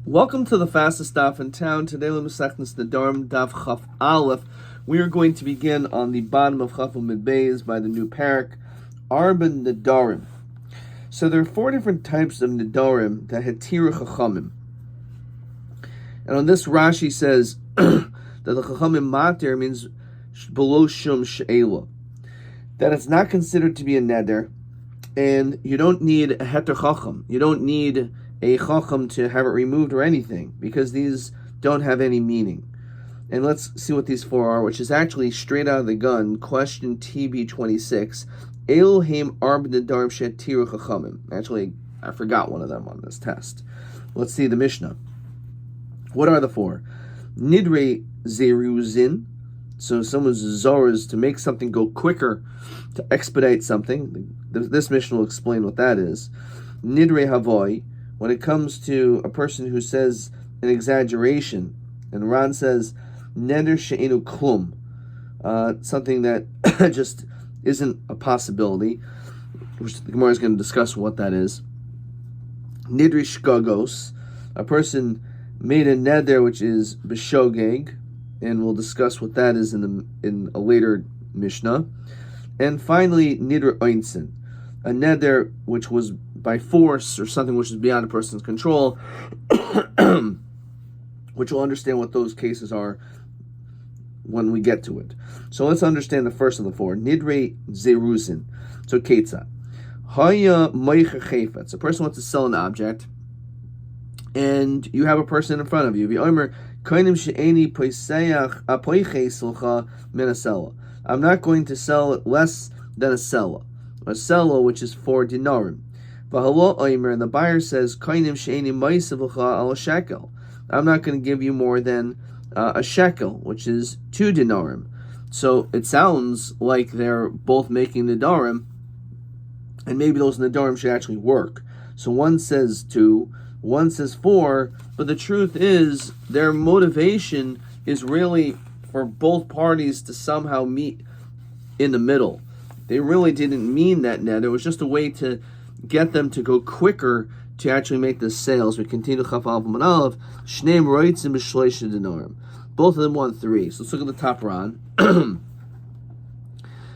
Welcome to the fastest daf in town. Today, Lemesachnas Nedarim Daf Chaf Aleph. We are going to begin on the bottom of Chaf Mid Beis by the new parak, Arba Nedarim. So there are four different types of Nedarim that Hetiru Chachamim. And on this, Rashi says that the Chachamim Matir means below Shum She'ela, that it's not considered to be a neder, and you don't need a Heter Chacham. You don't need a chacham to have it removed or anything, because these don't have any meaning. And let's see what these four are, which is actually straight out of the gun, question TB26. Elohim arb nedarim shetiru chachamim. Actually, I forgot one of them on this test. Let's see the Mishnah. What are the four? Nidre zeruzin. So someone's zor is to make something go quicker, to expedite something. This Mishnah will explain what that is. Nidre havoi. When it comes to a person who says an exaggeration, and Ran says, Neder she'enu klum, something that just isn't a possibility, which the Gemara is going to discuss what that is. Nidri shkagos, a person made a neder which is b'shogeg, and we'll discuss what that is in a later Mishnah. And finally, nidr oinsin, a neder which was by force or something which is beyond a person's control, which we'll understand what those cases are when we get to it. So let's understand the first of the four. Nidre zeruzin. So ketza. Haya moicha chayfetz. A person wants to sell an object, and you have a person in front of you. I'm not going to sell it less than a sella, which is 4 dinarim. And the buyer says, I'm not going to give you more than a shekel, which is 2 dinarim. So it sounds like they're both making nedarim, and maybe those nedarim should actually work. So one says 2, one says 4, but the truth is their motivation is really for both parties to somehow meet in the middle. They really didn't mean that net. It was just a way to get them to go quicker to actually make the sales. We continue Chaf Aleph and Aleph. Shneim roitzim b'shloisha dinarim. Both of them want 3. So let's look at the top ran.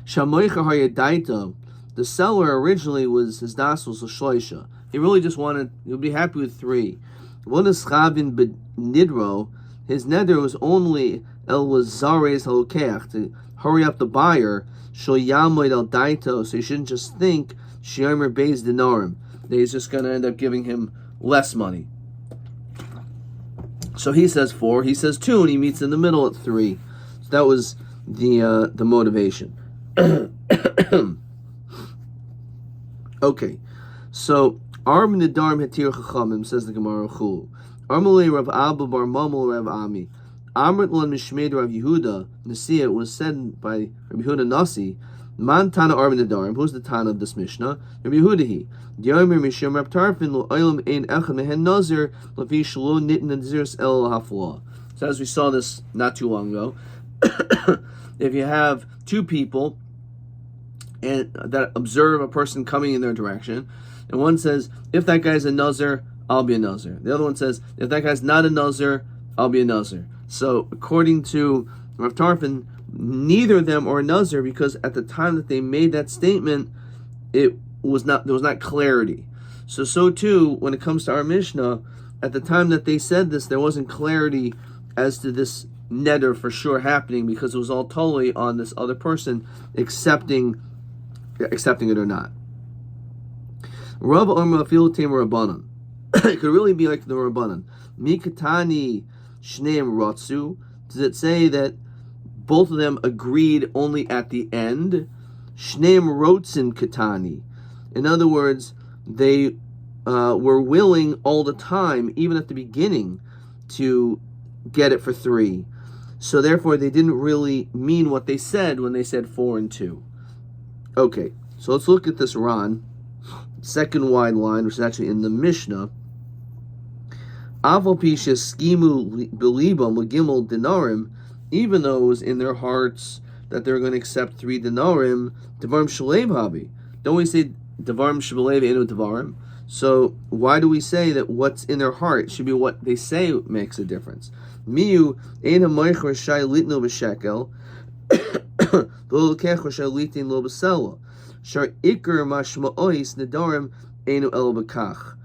Shamoicha hayadaita. The seller originally was his das was a shloisha. He really just wanted. He would be happy with 3. One is chavin b'nidro. His neder was only el wazares halokeach, to hurry up the buyer. Shol yamoid el daito. So you shouldn't just think Sheomer Beis Dinarim, that he's just going to end up giving him less money. So he says 4, he says 2, and he meets in the middle at 3. So that was the motivation. Okay, so Arb Nedarim Hetir Chachamim, says the Gemara Chulu. Armulei Rav Abba Bar Mamul Rav Ami. Amrit Lan Mishmed Rav Yehuda Nasiya was said by Rav Yehuda Nasi. Man Tana Arba Nedarim. Who's the Tana of this Mishnah? Rabbi Yehuda. Diyomer Mishum Rab Tarfin Lo Olam Ein Echad Mehen Nazir Lafi Shlo Nit Naziris El Hafla. So as we saw this not too long ago, if you have 2 people and that observe a person coming in their direction, and one says, if that guy's a Nazir, I'll be a Nazir. The other one says, if that guy's not a Nazir, I'll be a Nazir. So according to Rav Tarfin, neither of them are a Nazir, because at the time that they made that statement, there was not clarity. So too, when it comes to our Mishnah, at the time that they said this, there wasn't clarity as to this neder for sure happening, because it was all totally on this other person accepting it or not. Rav Amar Afil Tem Rabbanan. It could really be like the Rabbanan. Mikatani Shneim Ratsu. Does it say that both of them agreed only at the end? Shneim Rotzin Katani. In other words, they were willing all the time, even at the beginning, to get it for 3. So therefore, they didn't really mean what they said when they said 4 and 2. Okay, so let's look at this Ran, second wide line, which is actually in the Mishnah. Aval pisha skimu belibam legimel dinarim. Even though it was in their hearts that they're going to accept 3 dinarim, devarim shalev habi. Don't we say devarim shalev enu devarim? So why do we say that what's in their heart should be what they say makes a difference? Miu ein hamoicher shai litno b'shekel v'lo kecher shai litin lo b'sela shar ikar mashma'ois nedarim einu el b'kach.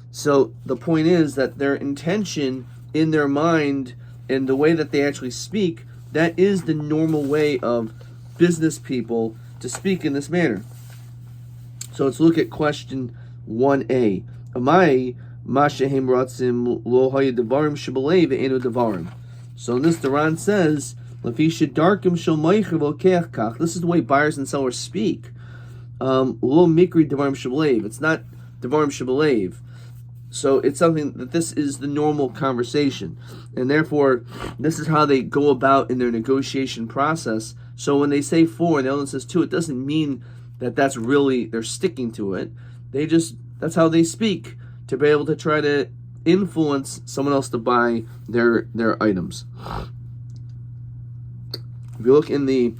So the point is that their intention in their mind and the way that they actually speak, that is the normal way of business people to speak in this manner. So let's look at question 1a. Amai mashehem ratzim lo haya devarim shebelei ve'enu devarim. So in this, the Ran says, Lefi shedarkim shel meicher v'okeach kach. This is the way buyers and sellers speak. Lo mikri devarim shebelei. It's not devarim shebelei. So it's something that this is the normal conversation. And therefore, this is how they go about in their negotiation process. So when they say 4 and the other one says 2, it doesn't mean that that's really, they're sticking to it. That's how they speak, to be able to try to influence someone else to buy their items. If you look in the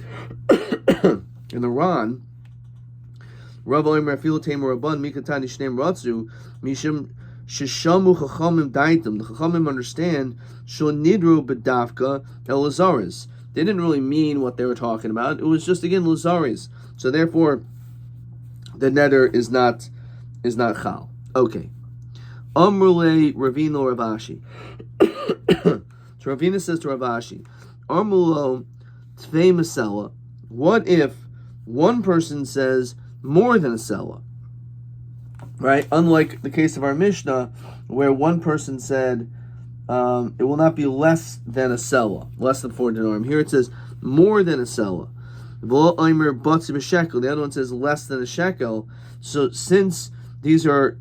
in the Ran, Rav Omer Afilu Tamer Rabban Mikatani Shneim Ratzu Mishim Shishamu Chachamim Daitim. The Chachamim understand Shul Nidru Bedavka El Lazaris. They didn't really mean what they were talking about. It was just, again, Lazaris. So therefore, the neder is not chal. Okay. Amrule Ravino Ravashi. So Ravina says to Ravashi, Amrulo Tvei Masela. What if one person says more than a sela? Right? Unlike the case of our Mishnah, where one person said it will not be less than a sela, less than 4 denarim. Here it says more than a sela. The other one says less than a shekel. So since these are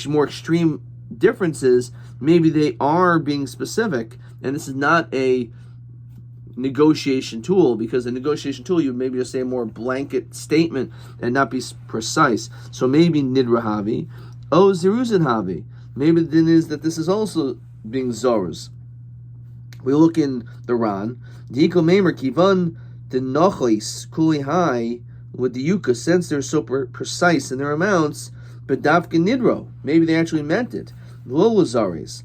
more extreme differences, maybe they are being specific, and this is not a negotiation tool, because a negotiation tool you would maybe just say a more blanket statement and not be precise. So maybe nidrahavi, ziruzin havi. Maybe the din is that this is also being zoruz. We look in the Ran, Diko Meimer Kivan the Nochlis Kuli Hai with the Yuka, since they're so precise in their amounts, but Davka Nidro, maybe they actually meant it. Lolazaris.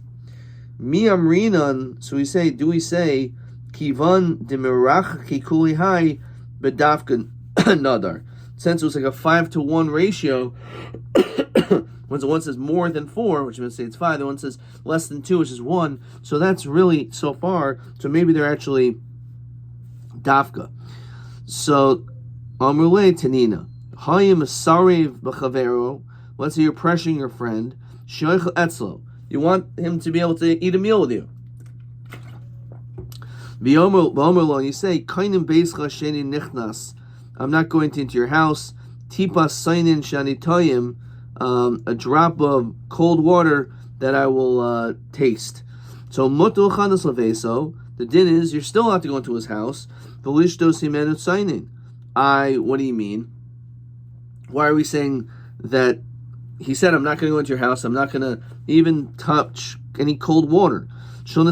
Mi Amrinan, so do we say Kivan de Mirach Kuli Hai but Davka Nadar? Since it was like a 5-to-1 ratio, when the one says more than 4, which means say it's 5, the one says less than 2, which is 1. So that's really so far. So maybe they're actually dafka. So Amrule Tanina, Hayim Sarev B'Chavero. Let's say you're pressuring your friend. Shoichel Etzlo. You want him to be able to eat a meal with you. V'Omerlo, you say Kainim Beischa Sheni Nichnas. I'm not going into your house. Tipa Sainin Shani Toyim. A drop of cold water that I will taste. So Motul Chanas Laveso. The din is you're still allowed to go into his house. What do you mean? Why are we saying that he said, I'm not going to go into your house, I'm not going to even touch any cold water? The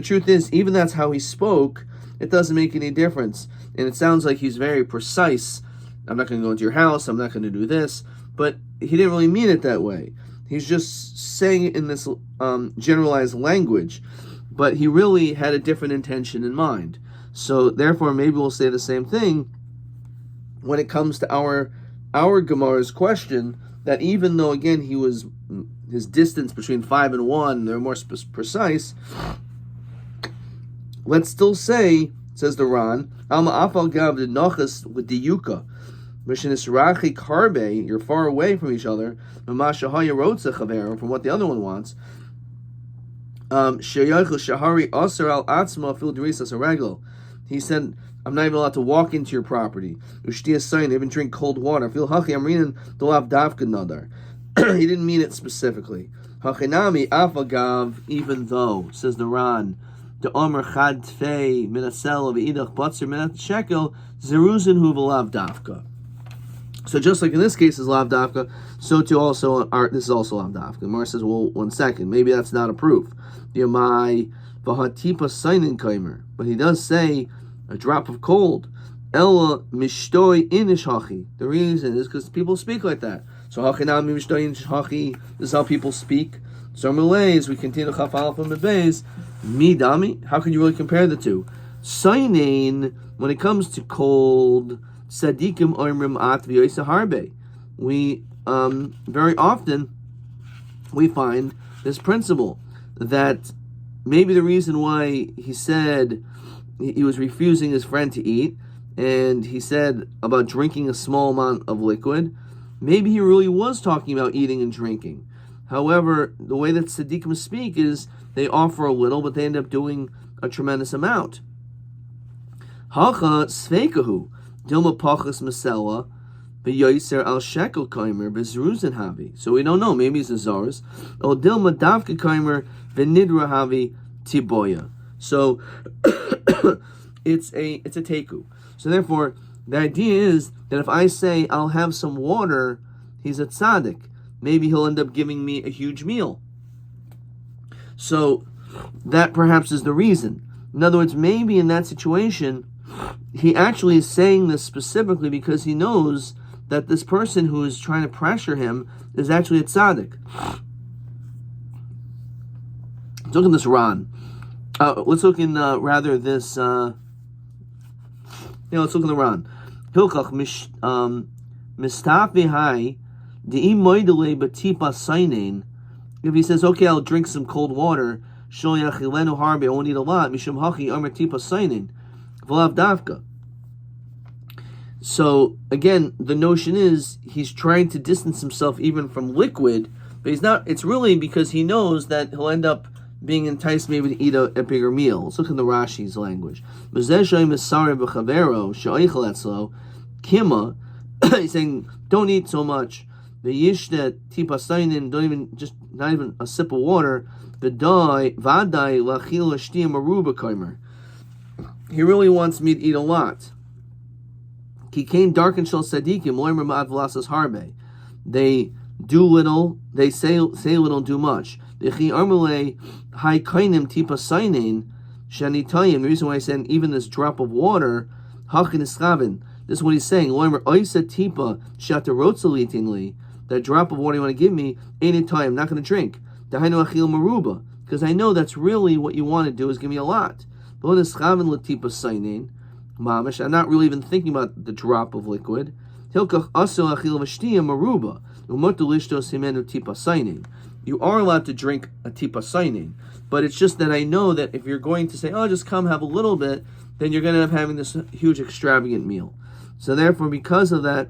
truth is, even that's how he spoke, it doesn't make any difference. And it sounds like he's very precise. I'm not going to go into your house, I'm not going to do this. But he didn't really mean it that way. He's just saying it in this generalized language. But he really had a different intention in mind. So therefore, maybe we'll say the same thing when it comes to our Gemara's question, that even though, again, his distance between 5 and 1, they're more precise, let's still say, says the Ran, Alma Afal Gav the Nochas with the Yuka. You're far away from each other, from what the other one wants. He said, I'm not even allowed to walk into your property. Even drink cold water. He didn't mean it specifically. Even though, says the Ran, the Omer Chad Tfei Minasel of Idach Batzer Minat Shekel Zeruzin Hu V'Lav Davka. So just like in this case is Lav Davka, so too also this is also Lav Davka. Mar says, well, 1 second, maybe that's not a proof. Yomai V'Hatipa Seinin Kaimer, but he does say a drop of cold. Ella mishtoi inish hachi. The reason is because people speak like that. So hachinami mishtoi inish hachi. This is how people speak. So Malays, we continue chaf alpha and beis. Midami. How can you really compare the two? Sainain. When it comes to cold, sadikim oimrim at v'yoysa harbe. We very often we find this principle that maybe the reason why he said he was refusing his friend to eat, and he said about drinking a small amount of liquid, maybe he really was talking about eating and drinking. However, the way that tzaddikim speak is they offer a little, but they end up doing a tremendous amount. Hacha sveikahu dilma pachas masela v'yoyser al shekel kaimer b'zruzin havi. So we don't know. Maybe it's a zars. Or dilma davka kaimer v'nidra havi tiboya. So it's a teku. So therefore, the idea is that if I say I'll have some water, he's a tzaddik. Maybe he'll end up giving me a huge meal. So that perhaps is the reason. In other words, maybe in that situation, he actually is saying this specifically because he knows that this person who is trying to pressure him is actually a tzaddik. Let's look in this Ran. Let's look in this. Let's look in the Ran. Hilchach mistafi hai de'i moidele batipa sainin. If he says, okay, I'll drink some cold water, shol yachilenu harbe, I won't eat a lot. Mishum hachi omer tipa sainin v'lav davka. So again, the notion is he's trying to distance himself even from liquid, but he's not. It's really because he knows that he'll end up being enticed maybe to eat a bigger meal. Let's look in the Rashi's language. Kima, he's saying, don't eat so much. Don't even, not even a sip of water. He really wants me to eat a lot. They do little, they say little, do much. The reason why I said even this drop of water, this is what he's saying. That drop of water you want to give me, I'm not going to drink. Because I know that's really what you want to do is give me a lot. I'm not really even thinking about the drop of liquid. You are allowed to drink a tipa sainin, but it's just that I know that if you're going to say, oh, just come have a little bit, then you're going to end up having this huge extravagant meal. So therefore, because of that,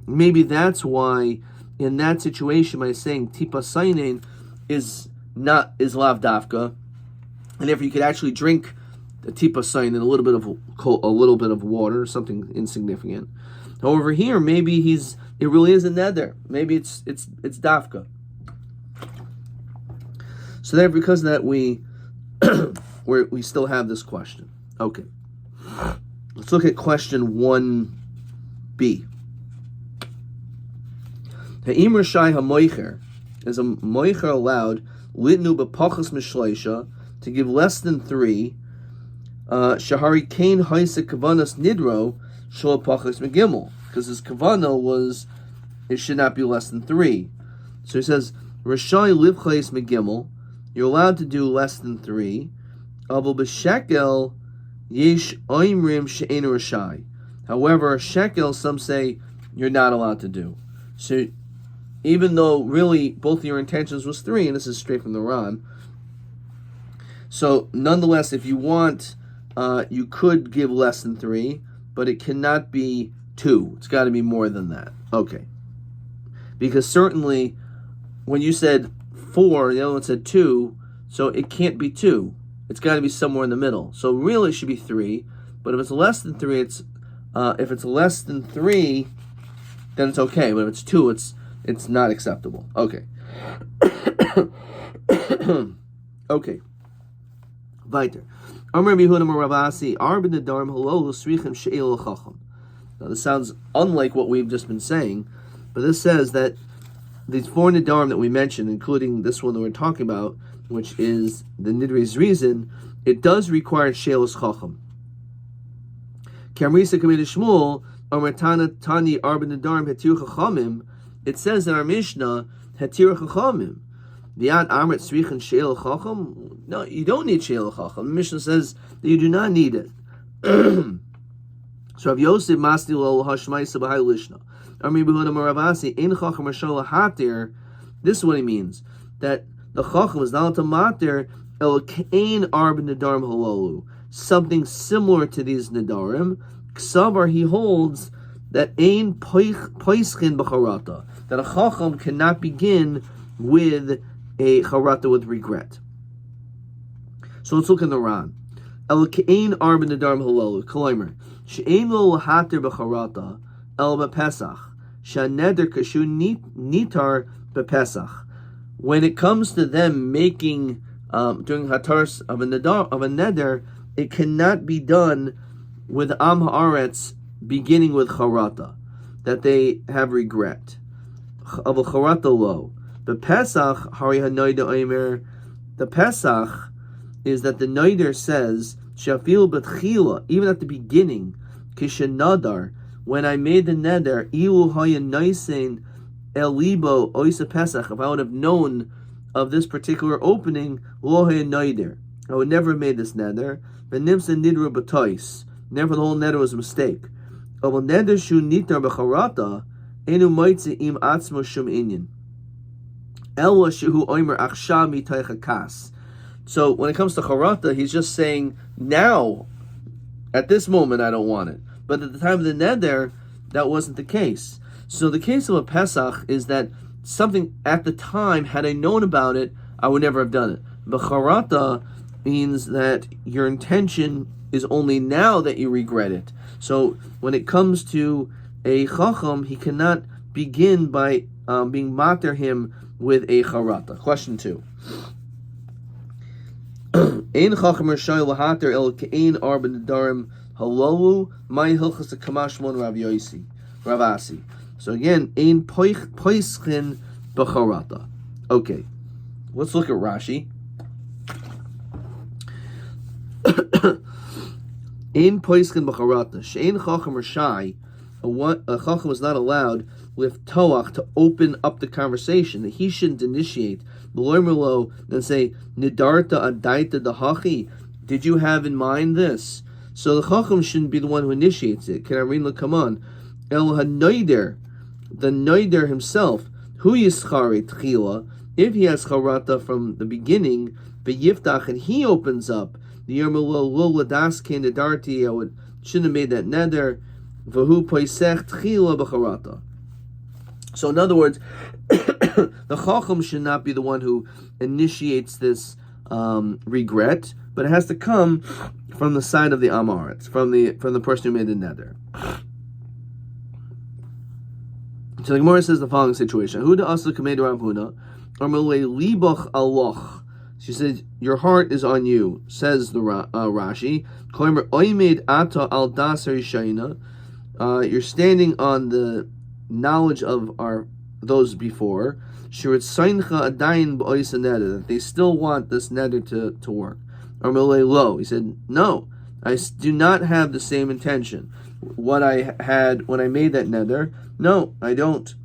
maybe that's why in that situation, by saying tipa sainin is lav dafka, and if you could actually drink the tipa sainin, a little bit of water, something insignificant. However, here maybe it really is a neder. Maybe it's dafka. So there, because of that, we still have this question. Okay, let's look at question 1b. Ha'im rashai ha'moicher, is a moicher allowed litnu b'pachas mishleisha to give less than 3? Shahari kain haisa kavanas nidro shol pachas megimel, because his kavana was it should not be less than 3. So he says rashai livchais megimel. You're allowed to do less than 3. However, a shekel, some say you're not allowed to do. So, even though really both of your intentions was 3, and this is straight from the Ran. So, nonetheless, if you want, you could give less than 3, but it cannot be 2. It's got to be more than that. Okay. Because certainly, when you said 4, the other one said 2, so it can't be 2. It's got to be somewhere in the middle. So really it should be 3, but if it's less than 3, if it's less than 3, then it's okay. But if it's 2, it's not acceptable. Okay. Okay. Weiter. Now this sounds unlike what we've just been saying, but this says that these 4 Nedarim that we mentioned, including this one that we're talking about, which is the Nidri's reason, it does require Shelos Chacham. Kamrisa committed Shmuel, Omertana Tani Arba Nedarim Hetir Chachamim. It says in our Mishnah, Hetir Chachamim. Viad Amrit Srichin Sheil Chacham. No, you don't need Sheil Chacham. The Mishnah says that you do not need it. So Rav Yosef Masni Lo Hashmaisa B'Hai Lishna. Amri Behuda Maravasi Ein Chacham Rashol Hatir. This is what he means, that the Chacham is not to matir El Kain Arba Nedarim Halolu. Something similar to these Nedarim. Ksavar, he holds that Ein Poischin B'Charata, that a Chacham cannot begin with a Charata with regret. So let's look in the Ran. El Kain Arba Nedarim Halolu. Kolomer. She'ein lo lahatir b'charata el b'pesach. She'neder kashu nitar b'pesach. When it comes to them making, doing hatars of a neder, it cannot be done with am haaretz beginning with charata, that they have regret. Of a charata lo. The Pesach, hari hanoida oimer. The Pesach is that the noider says, shafil b'tchila, even at the beginning, kishenadar, when I made the neder, ilu hayan noisein elibo oisa Pesach, if I would have known of this particular opening, lo hayan noider, I would never have made this neder. V'nimsa nidru b'tois, never the whole neder was a mistake. Avol neder shu nitar b'charata, enu moitze im atzmo shum inyan. Elwa shehu oimer achsha mitaycha kas. So when it comes to charata, he's just saying, now, at this moment, I don't want it. But at the time of the neder, that wasn't the case. So the case of a Pesach is that something at the time, had I known about it, I would never have done it. But charata means that your intention is only now that you regret it. So when it comes to a chacham, he cannot begin by being mater him with a charata. Question 2. Ein chacham r'shay lahater el ke'ein arba nedarim halolu my hilchas kamashmon Rav Yosi, Rav Asi. So again, ein poischin b'charata. Okay, let's look at Rashi. Ein poischin b'charata. She'ein chacham r'shay. A chacham was not allowed with toach to open up the conversation, that he shouldn't initiate. And say, Nidarta adaita dahachi, did you have in mind this? So the chacham shouldn't be the one who initiates it. Can I read? Look, come on. El hanoider, the noider himself, hu yischare tchila, if he has charata from the beginning, v'yiftach, and he opens up the yermelo lo ladaskin nidarti, I shouldn't have made that neder, v'hu poisech tchila b'charata. So in other words, the chacham should not be the one who initiates this regret, but it has to come from the side of the amaretz, from the person who made the neder. So the Gemara says the following situation: Huda asa kamed Rav Huna, Amalei libach aloch. She said, "Your heart is on you," says the Rashi. Koimer oimed ata al daser yishayna. You're standing on the knowledge of those before, that they still want this neder to work. He said, no, I do not have the same intention. What I had when I made that neder, no, I don't.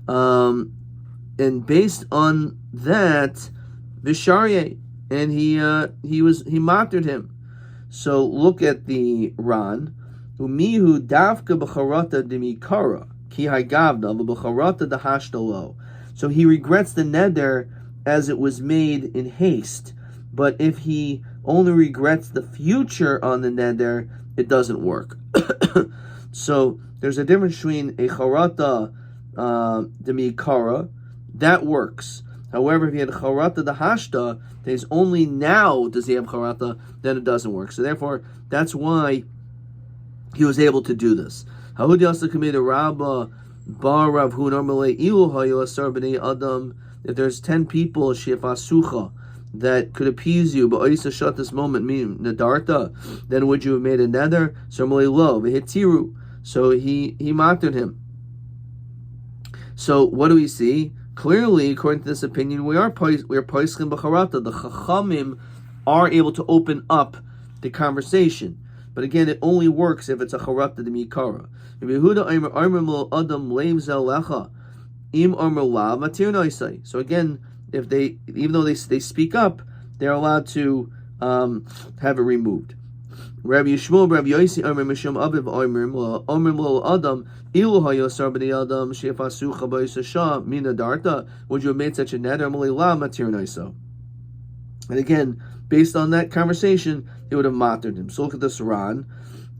And based on that, Visharye, and he matered him. So look at the Ran. Umihu davka b'charata demikara ki hagavna v'b'charata dahashtalo. So he regrets the neder as it was made in haste, but if he only regrets the future on the neder, it doesn't work. So there's a difference between a charata demikara, that works. However, if he had charata dahashta, that is only now does he have charata, then it doesn't work. So therefore, that's why he was able to do this. If there's 10 people that could appease you, but shut this moment, meaning nadarta, then would you have made a neder? So he matered him. So what do we see? Clearly, according to this opinion, we are poischin b'charata. The chachamim are able to open up the conversation. But again, it only works if it's a charata de mikara. So again, if even though they speak up, they're allowed to have it removed. Rabbi Yishmael, Rabbi Yosi, Omer Mishum Aviv Omer Lo Adam Ilu Hayosar B'nei Adam Shefasu Chabayis Shah Mina Darta. Would you have made such a neder? Malei La Matir Noiso. And again, based on that conversation, they would have matered him. So look at this Ran.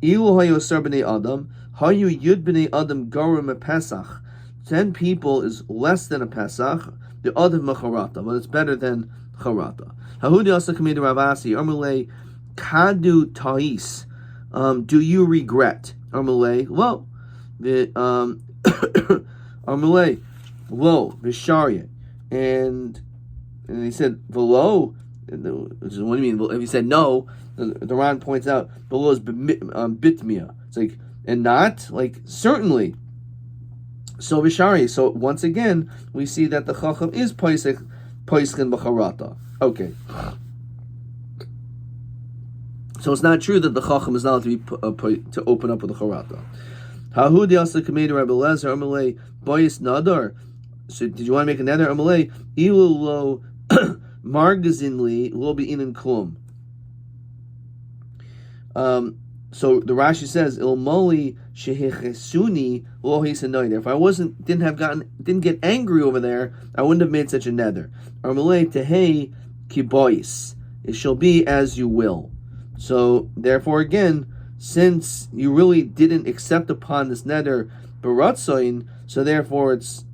Ilu Hayosar B'nei Adam Hayu Yud B'nei Adam Garim a Pesach. 10 people is less than a Pesach. The Adam Macharata, but it's better than Charata. Hahudi also committed Ravasi Amalei Kadu Tais. Do you regret? Amalei, well, the Amalei, lo, Visharya. And he said, Velo, what do you mean? If he said no, the Ran points out, Velo is Bitmia. It's like, and not? Like, certainly. So Visharya. So once again, we see that the Chacham is Poischin B'charata. Okay. So it's not true that the Chacham is not to be to open up with the Charata. Hahudi also committed Rabbi Lezer Amalei Boyis Nadar. So did you want to make a Nadar Amalei? Ilu lo margazinli lo be'inin klum. So the Rashi says ilmoli shehichesuni lo hisanoida. If I didn't get angry over there, I wouldn't have made such a neder. Amalei tehei kibois. It shall be as you will. So, therefore, again, since you really didn't accept upon this neder baratzoin, so therefore it's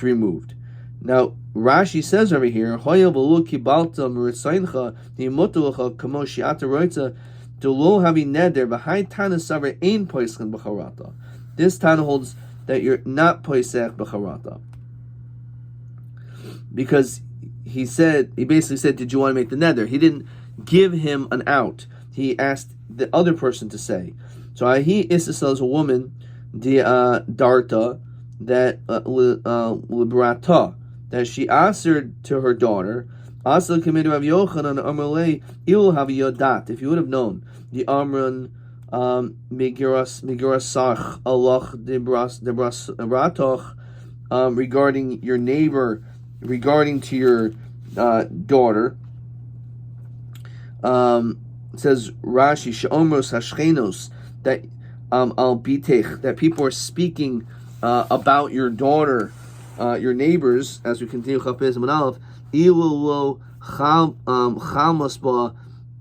removed. Now, Rashi says over here, Hoya v'lu kibalta meritzeincha ni'imotulacha kamo shi'ata roitza delo havi neder v'hai tana saver ein poischin b'charata. This tana holds that you're not poisech b'charata. Because he basically said, did you want to make the neder? He didn't give him an out. He asked the other person to say. So he Issachar is a woman, the darta, that librata, that she answered to her daughter. Also committed Rav Yochanan Amalei Il Havi Yodat. If you would have known the Amran Migirasach Allah Debratoch regarding your neighbor, regarding to your daughter. It says Rashi She'omros Hashchenos that al bitech, that people are speaking about your daughter, your neighbors, as we continue Chafez Manalef, Ilulo Chamasba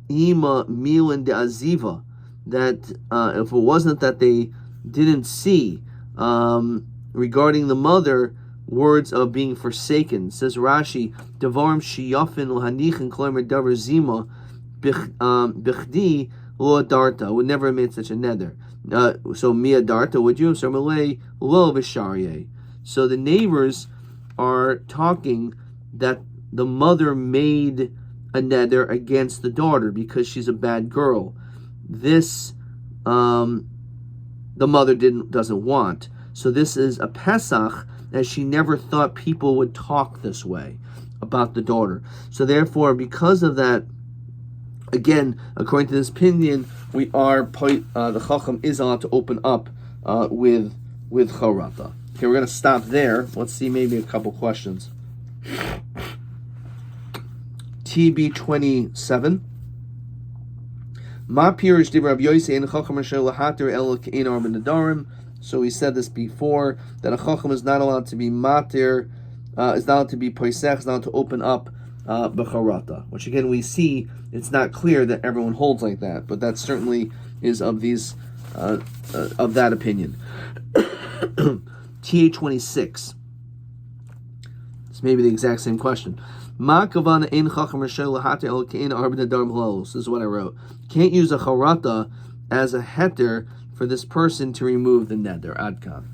Ima Milan de Aziva, that if it wasn't that they didn't see regarding the mother words of being forsaken. Says Rashi, Devarim Shiyafin Lahanichin Kloimer Davar Zima Bichdi Lo Darta, would never have made such a neder. So Mia Darta, would you? So Malay Lo Visharye. So the neighbors are talking that the mother made a neder against the daughter because she's a bad girl. This the mother doesn't want. So this is a Pesach, as she never thought people would talk this way about the daughter. So therefore, because of that, again, according to this opinion, the Chacham is allowed to open up with Charata. Okay, we're going to stop there. Let's see maybe a couple questions. TB27. Ma pirish di Rabbi Yosi and Chacham Rashel Lahater El Kein Arba Nedarim. So we said this before, that a Chacham is not allowed to be matir, is not allowed to be poisech, is not allowed to open up b'charata. Which again we see, it's not clear that everyone holds like that, but that certainly is of that opinion. TA26. It's maybe the exact same question. Ma kavana ein Chacham Rashel Lahater El Kein Arba Nedarim Halal. This is what I wrote. Can't use a charata as a heter for this person to remove the neder. Adkan.